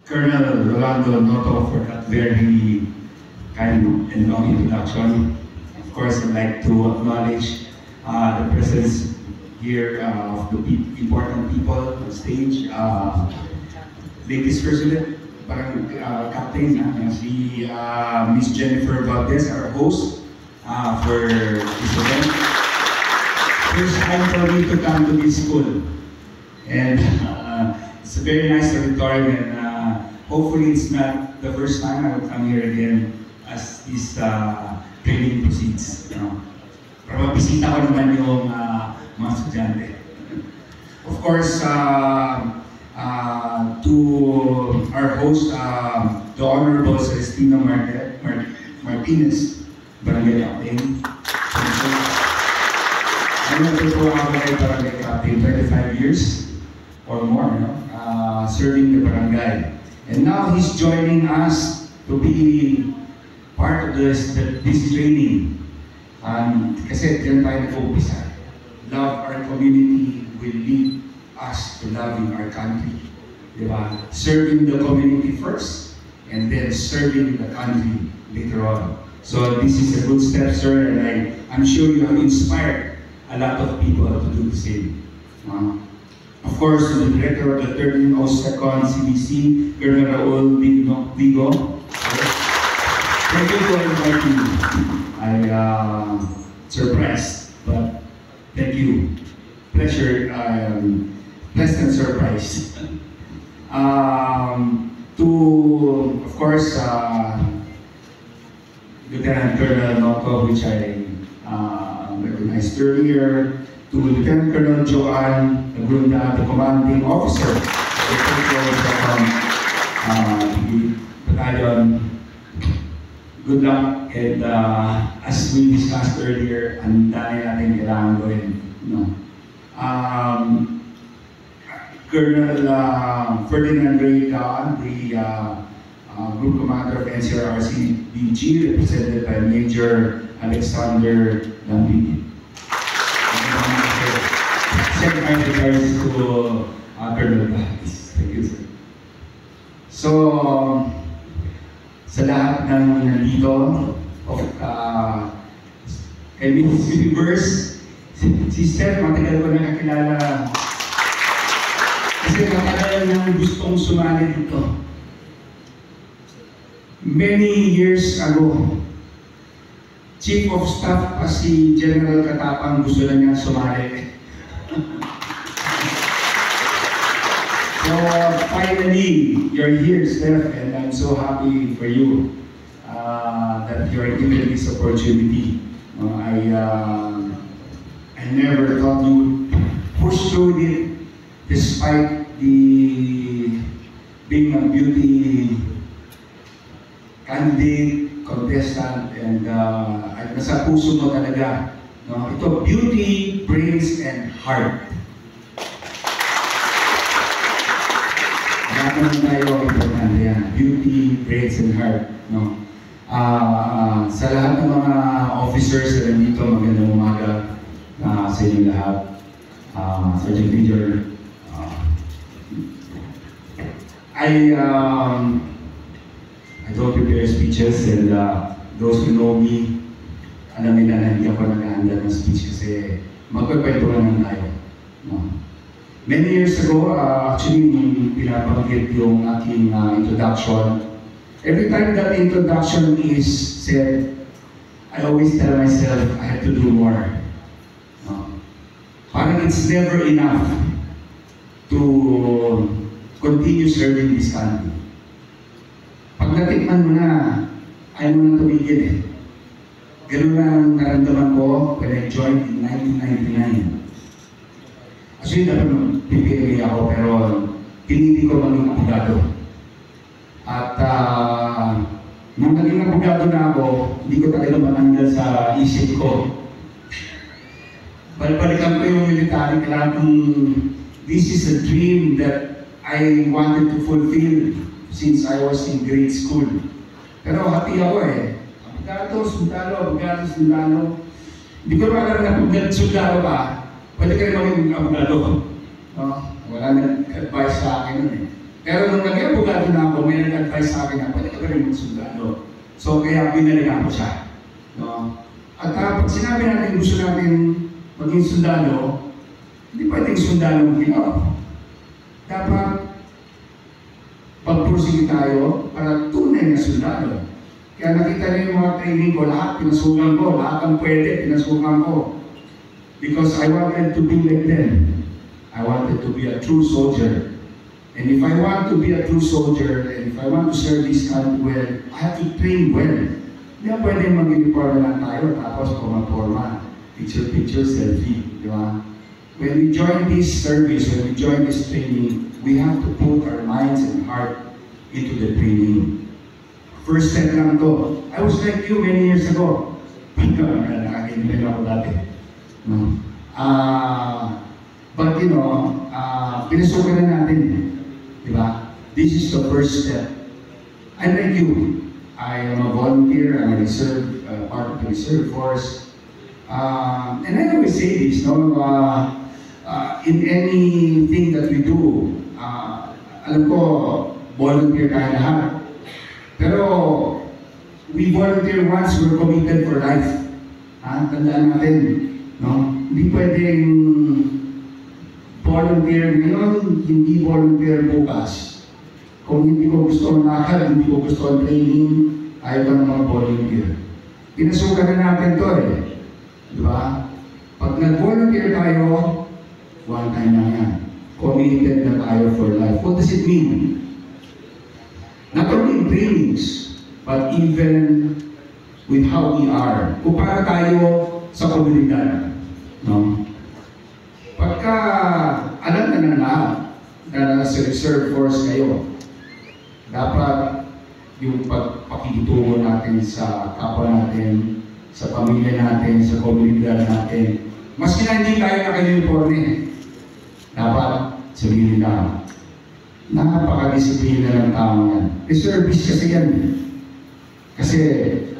Colonel Rolando Noto for that very kind and long introduction. Of course, I'd like to acknowledge the presence here of the important people on stage. Ladies first ulit, parang captain, si Miss Jennifer Valdez, our host for this event. First time for me to come to this school. And it's a very nice auditorium, and hopefully it's not the first time I will come here again as this training proceeds. Para mabisita ko naman yung mga estudyante. Of course, to our host, the Honorable Celestino Martinez, Barangay Captain. I'm not sure how I Barangay Captain, 25 years or more, serving the barangay. And now he's joining us to be part of this training. Kasi diyan tayo nag-uumpisa. Love our community will lead us to loving our country. Diba? Serving the community first, and then serving the country later on. So this is a good step, sir, and I'm sure you have inspired a lot of people to do the same. Of course, the director of the 1302nd CBC, Colonel Raul Vigo. Thank you for inviting me. I'm surprised, but thank you. Pleasure, pleasant surprise. To, of course, Lieutenant Colonel Noto, which I recognized earlier, to Lieutenant Colonel Joanne Agrunda, the commanding officer of the 1302nd Battalion. Good luck, and as we discussed earlier, ang dami natin kailangan gawin. Colonel Ferdinand Ray Daan, the Group Commander of NCRRC DG, represented by Major Alexander Lambini. Second my regards to Colonel Daan. Thank you, sir. So, sa lahat ng nandito, Miss Universe, si Steph, matagal ko nakakilala. Kasi matagal nang gustong sumali dito. Many years ago, Chief of Staff pa si General Katapang, gusto na niya sumali. So finally, you're here, Steph, and I'm so happy for you that you are given this opportunity. I never thought you would push through it, despite being a beauty candidate, contestant, and nasa puso mo talaga. Ito, beauty, brains, and heart. Lahat naman tayo importante yan. Beauty, brains, and heart. Sa lahat ng mga officers na nandito, magandang umaga sa inyo lahat. Sergeant Major, I don't prepare speeches, and those who know me, alam nila na hindi ako naghahanda ng speech kasi magpapwentuhan lang tayo. Many years ago, actually, nung pinapanggit yung aking introduction, every time that introduction is said, I always tell myself I have to do more. Parang it's never enough to continue serving this country. Pag natikman mo na, ayaw mo nang tumigil eh. Ganun na ang naramdaman ko when I joined in 1999. Actually, dapat PPA ako, pero pinili ko maging abogado. At nung naging abogado na ako, hindi ko talaga matanggal sa isip ko. Balikan ko yung military club. This is a dream that I wanted to fulfill since I was in grade school. Pero happy ako eh. Abogado, sundalo. Hindi ko alam na kung sundalo ka, pwede ka rin maging abogado. Wala nag-advise sa akin nun eh. Pero nung naging abogado na ako, nag-advise sa akin na pwede ka ba rin magsundalo. So kaya pinaligan ko siya. No? At pag sinabi natin gusto natin maging sundalo, hindi pwedeng sundalo Pinoy. Dapat pagpursige tayo para tunay na sundalo. Kaya nakita niyo yung mga training ko, lahat pinasukan ko, lahat ang pwede, pinasukan ko. Because I wanted to be like them. I wanted to be a true soldier. And if I want to be a true soldier, and if I want to serve this country well, I have to train well. Hindi na pwede mag-uniform lang tayo, tapos pumaporma, picture-picture, selfie, di ba? When we join this service, when we join this training, we have to put our minds and heart into the training. First step lang to. I was like you many years ago. Nakakaibigan ako dati. No? But you know, pinasukan na natin. Diba? This is the first step. I'm like you. I am a volunteer. I'm a reserve, part of the reserve force. And I always say this, no? In anything that we do, alam ko, volunteer tayo lahat. Pero, we volunteer once, we're committed for life. Tandaan natin, no? Hindi pwedeng volunteer ngayon, hindi volunteer bukas. Kung hindi ko gusto ang lakad, hindi ko gusto ang training, ayaw ka ng mga volunteer. Pinasukan na natin to eh. Di ba? Pag nag-volunteer tayo, one time na yan. Committed na tayo for life. What does it mean? Not only in trainings, but even with how we are. Kung para tayo sa komunidad. No? Pagka alam na ng lahat na sa reserve force kayo, dapat yung pagpakitungo natin sa kapwa natin, sa pamilya natin, sa komunidad natin, maski na hindi tayo naka-uniforme, dapat sabihin nila, napaka-disiplina ng tao yan. Reservist kasi yan. Kasi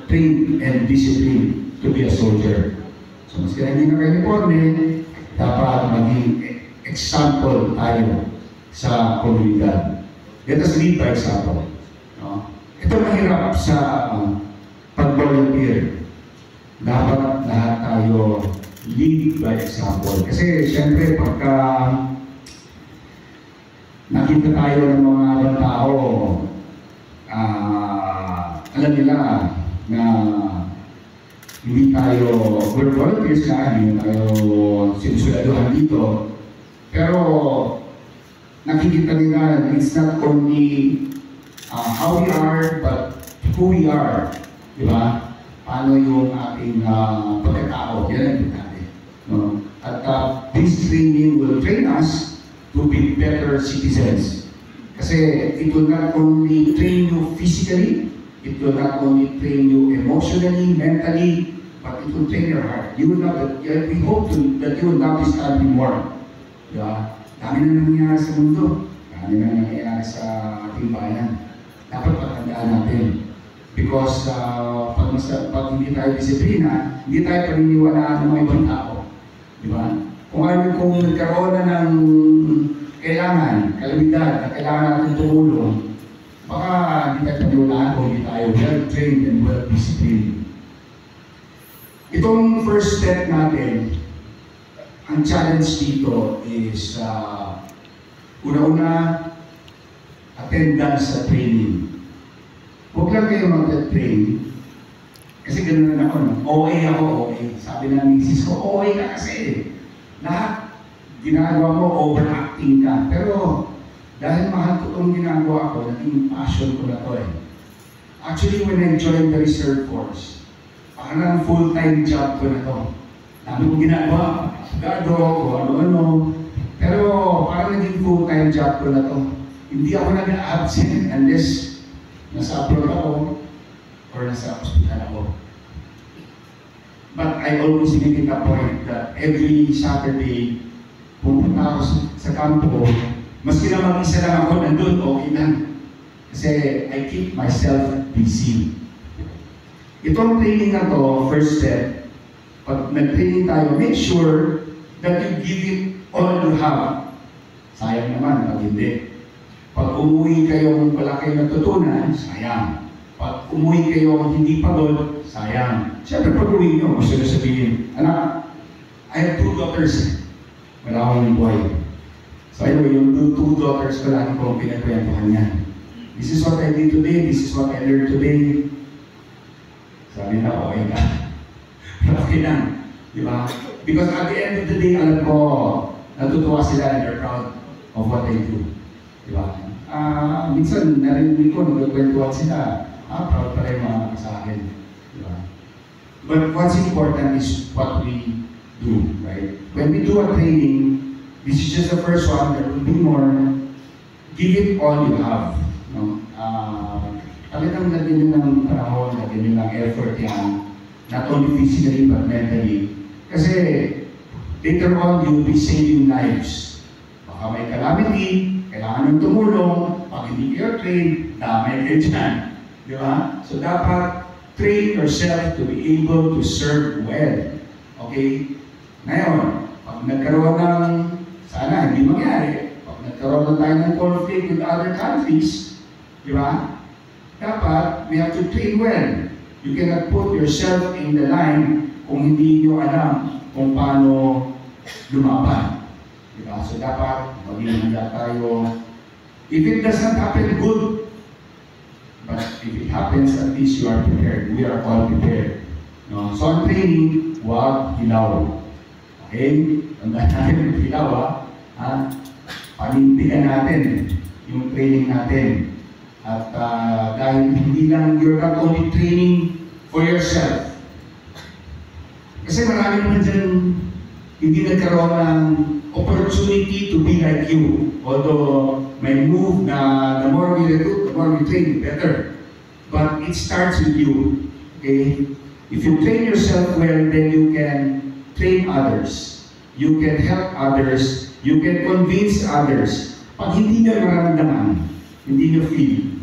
trained and disciplined to be a soldier. So maski na hindi naka-uniforme, dapat maging example tayo sa komunidad. Let us lead by example. No? Ito mahirap sa pag-volunteer. Dapat lahat tayo lead by example. Kasi siyempre pagka nakita tayo ng mga ibang tao, alam nila na hindi tayo, we're volunteers na, hindi tayo sinusuladuhan dito. Pero nakikita nila, it's not only how we are, but who we are. Di ba? Paano yung ating pagkatao. Yan ang importante. No? At this training will train us to be better citizens. Kasi it will not only train you physically, it will not only train you emotionally, mentally, but it will train your heart. You will not, we hope that you will love this country more. Diba? Dami na nangyayari sa mundo. Dami na nangyayari sa ating bayan. Dapat patandaan natin. Because pag hindi tayo disiplina, hindi tayo paniniwalaan ng mga ibang tao. Diba? Kung nagkaroon na ng kailangan, kalamidad, na kailangan natin tumulong, baka hindi tayo paniwalaan kung hindi tayo well-trained and well-disciplined. Itong first step natin, ang challenge dito is una-una, attendance sa training. Huwag lang kayo mag-train, kasi ganoon na ako, no? OA ako, OA. Sabi ng misis ko, OA ka kasi. Lahat, ginagawa mo, overacting ka. Pero, dahil mahal ko itong ginagawa ko, naging passion ko na to eh. Actually, when I joined the reserve force, parang full-time job ko na to. Dami kong ginagawa, gado, o ano-ano. Pero, parang naging full-time job ko na to. Hindi ako nag-absent unless nasa abroad ako or nasa hospital ako. But I always make it a point that every Saturday, pupunta ako sa kampo, maski na mag-isa lang ako, nandun, okay lang. Kasi I keep myself busy. Itong training na to, first step, pag nag-training tayo, make sure that you give it all you have. Sayang naman pag hindi. Pag umuwi kayong wala kayong natutunan, sayang. Pag umuwi kayong hindi pagod, sayang. Siyempre pag uwi nyo, gusto nyo sabihin, anak, I have 2 daughters. Wala akong buhay. So anyway, yung 2 daughters ko lagi kong pinagkwentuhan yan. This is what I did today, this is what I learned today. Sabi na, okay na. Okay lang. Di ba? Because at the end of the day, alam ko, natutuwa sila and they're proud of what they do. Di ba? Minsan, narinig ko, nagkwentuhan sila. Proud pala yung mga sa akin. Di ba? But what's important is what we do, right? When we do a training, this is just the first one, there will be more. Give it all you have. No? Talagang lagyan nyo ng panahon, lagyan nyo ng effort yan. Not only physically, but mentally. Kasi later on, you'll be saving lives. Baka may calamity, kailangan nyo tumulong, pag hindi kayo train, damay kayo dyan. Di ba? So dapat train yourself to be able to serve well. Okay? Ngayon, pag nagkaroon ng, sana hindi mangyari, pag nagkaroon na tayo ng conflict with other countries, di ba? Dapat, we have to train well. You cannot put yourself in the line kung hindi nyo alam kung paano lumaban. Diba? So dapat, maging handa tayo. If it does not happen, good. But if it happens, at least you are prepared. We are all prepared. No? So ang training, huwag hilaw. Okay? Tandaan natin yung hilaw, ha? Panindigan natin yung training natin. At dahil hindi lang, you're not only training for yourself. Kasi marami naman dyan hindi nagkaroon ng opportunity to be like you. Although may move na the more we recruit, the more we train, better. But it starts with you. Okay? If you train yourself well, then you can train others. You can help others. You can convince others. Pag hindi nyo nararamdaman, hindi nyo feel,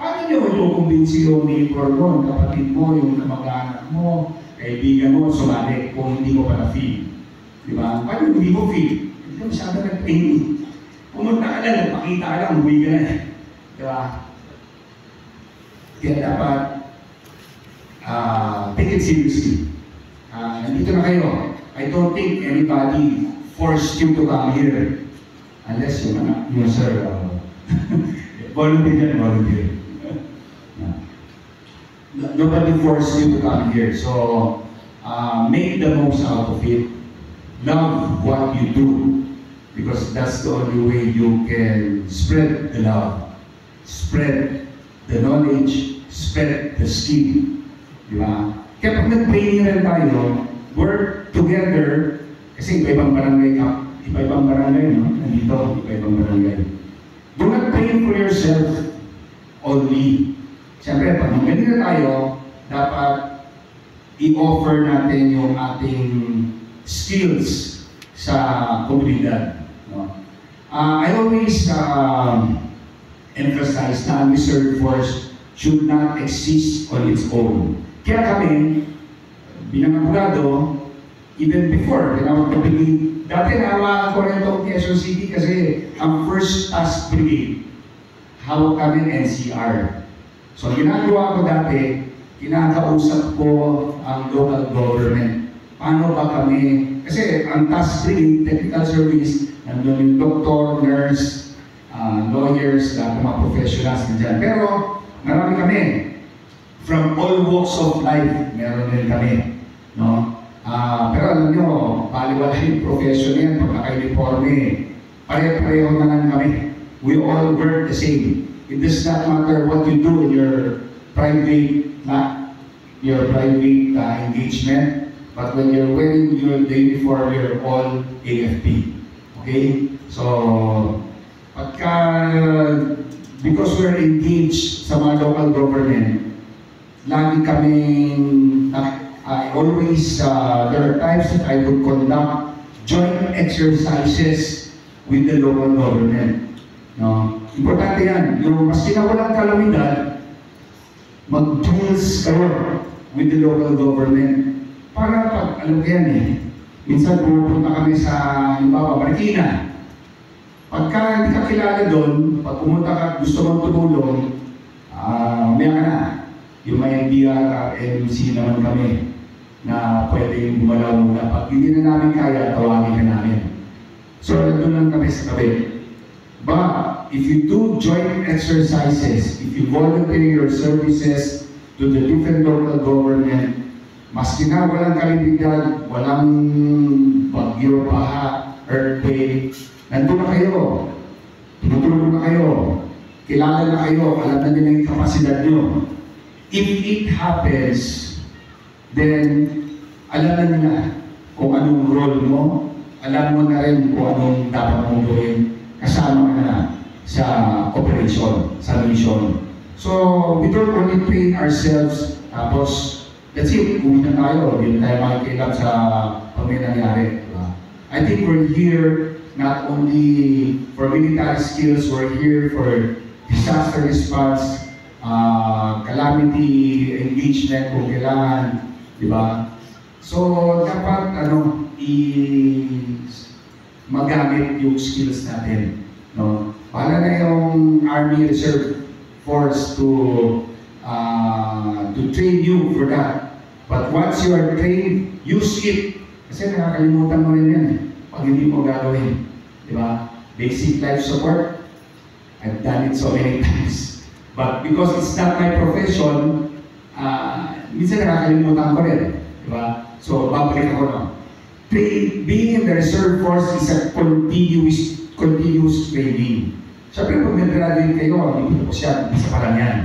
paano nyo ito-convince yung neighbor mo, kapatid mo, yung kamag-anak mo, kaibigan mo, sumali kung hindi mo pa na-feel? Di ba? Paano hindi mo feel? Hindi ka masyado nag-training. Pumunta ka lang, nagpakita ka lang, umuwi ka na. Di ba? Kaya dapat take it seriously. Nandito na kayo. I don't think anybody forced you to come here. Unless yung sir, volunteer. Nobody forced you to come here. So, make the most out of it. Love what you do. Because that's the only way you can spread the love. Spread the knowledge. Spread the skill. Diba? Kaya pag nag-training rin tayo, work together. Kasi iba-ibang barangay, iba-ibang barangay, no? Nandito, iba-ibang barangay. Do not train for yourself only. Siyempre, pag magaling na tayo, dapat i-offer natin yung ating skills sa komunidad. No? I always emphasize na ang reserve force should not exist on its own. Kaya kami, bilang abogado, even before, tinawag ko brigade, dati nahawakan ko rin itong Quezon City kasi ang first task brigade, hawak kami NCR. So, ginagawa ko dati, kinakausap ko ang local government. Paano ba kami, kasi ang task brigade, technical service, nandun yung doctor, nurse, lawyers, lahat ng mga professionals na dyan. Pero, marami kami. From all walks of life, meron din kami. No? Pero alam nyo, baliwala yung profession yan, pag naka-uniforme, pare-pareho na lang kami. We all work the same. It does not matter what you do in your private engagement, but when you're wearing the uniform, you're all AFP. Okay? So, because we're engaged sa mga local government, lagi kaming, I always, there are times that I would conduct joint exercises with the local government. No? Importante yan. Yung maski na walang kalamidad, mag-tools kayo with the local government. Para pag, alam ko yan minsan pupunta kami sa, halimbawa, Marikina. Pagka hindi ka kilala doon, pag pumunta ka, gusto mong tumulong, umaya ka na. Yung may DRRMC naman kami na pwedeng gumalaw muna. Pag hindi na namin kaya, tawagin ka namin. So, nandun lang kami sa tabi. But, if you do joint exercises, if you volunteer your services to the different local government, maski na walang kalimbigan, walang bagyo, baha, earthquake, nandun na kayo. Tumutulong na kayo. Kilala na kayo. Alam na nila yung kapasidad nyo. If it happens, then alam na nila kung anong role mo, alam mo na rin kung anong dapat mong gawin kasama ka na sa operation, sa mission. So, we don't only train ourselves, tapos, that's it, uwi na tayo, hindi tayo makikilap sa pag may nangyari. I think we're here not only for military skills, we're here for disaster response, calamity engagement kung kailangan, di ba? So, dapat magamit yung skills natin, no? Para na yung Army Reserve Force to train you for that. But once you are trained, use it. Kasi nakakalimutan mo rin yan pag hindi mo gagawin, di ba? Basic life support, I've done it so many times. But because it's not my profession, minsan nakakalimutan ko rin, di ba? So, babalik ako na. Being in the reserve force is a continuous training. Siyempre, pag nag-graduate kayo, hindi po siya, isa pa lang yan.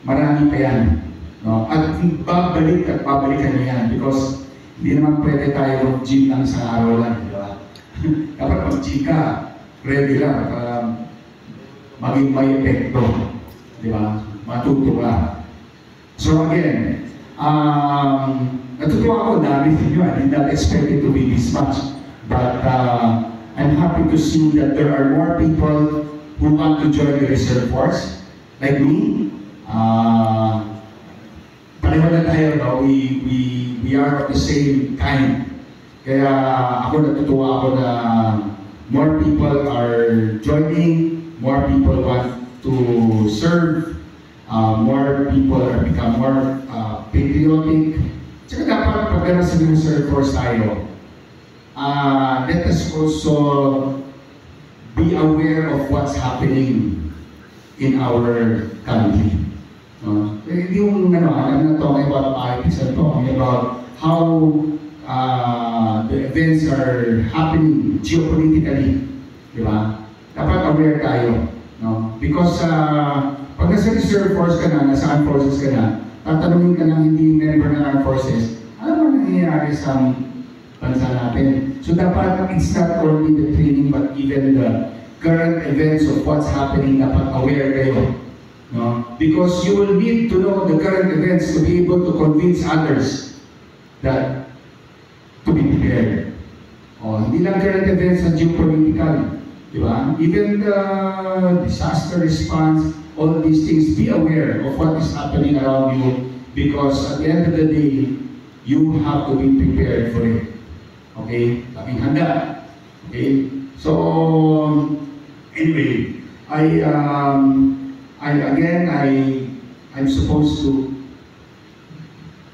Marami pa yan. No? At babalik at babalikan niyo yan because hindi naman pwede tayo mag-gym lang sa araw lang, di ba? Dapat mag-gym ka, ready lang para maging may epekto. Di ba? Matuto ka. So again, natutuwa ako, dami ninyo. I did not expect it to be this much. But I'm happy to see that there are more people who want to join the reserve force, like me. Pareho na tayo, no? We are of the same kind. Kaya ako natutuwa ako na more people are joining, more people want to serve, more people are become more patriotic. Tsaka dapat pagkana sa reserve force tayo, let us also be aware of what's happening in our country. Yung I'm not talking about politics, I'm talking about how the events are happening geopolitically. Di ba? Dapat aware tayo. No? Because pag nasa reserve force ka na, nasa armed forces ka na, tatanungin ka ng hindi member ng armed forces, ano ba nangyayari sa bansa natin? So dapat it's not only the training but even the current events of what's happening, dapat aware kayo. No? Because you will need to know the current events to be able to convince others that to be prepared. Hindi lang current events na geopolitical. Diba? Even the disaster response, all these things, be aware of what is happening around you because at the end of the day, you have to be prepared for it. Okay? Laging handa. Okay? So, anyway, I'm supposed to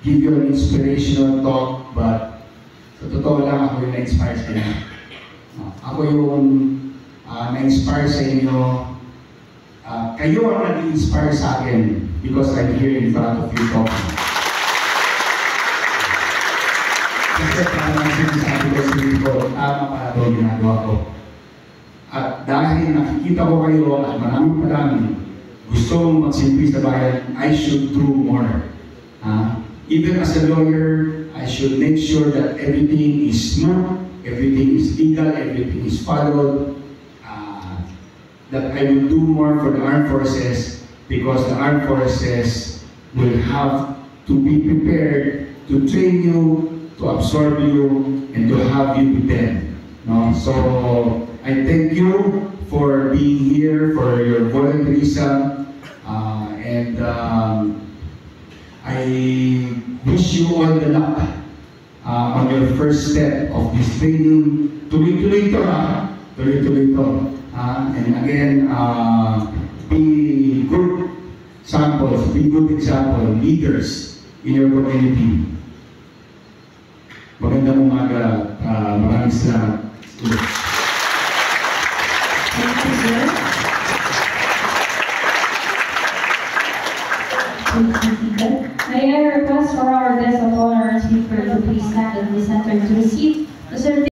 give you an inspirational talk, but sa totoo lang ako yung na-inspire sa inyo. Ako yung na-inspire sa inyo. Kayo ang nag-inspire sa akin because I'm here in front of you talking. Kasi parang sinasabi ko sa inyo, tama para ito ginagawa ko. At dahil nakikita ko kayo at maraming gusto magsilbi sa bayan, I should do more. Even as a lawyer, I should make sure that everything is smooth, everything is legal, everything is followed. That I will do more for the armed forces because the armed forces will have to be prepared to train you, to absorb you, and to have you with them. No? So I thank you for being here, for your volunteerism, and I wish you all the luck on your first step of this training. Tuloy-tuloy ito, ha? Tuloy-tuloy ito. And again, be good samples, be good example, leaders in your community. Magandang umaga, maraming salamat. Thank you, sir. May I request for our guest of honor and speaker to please stand and be centered to receive the certificate.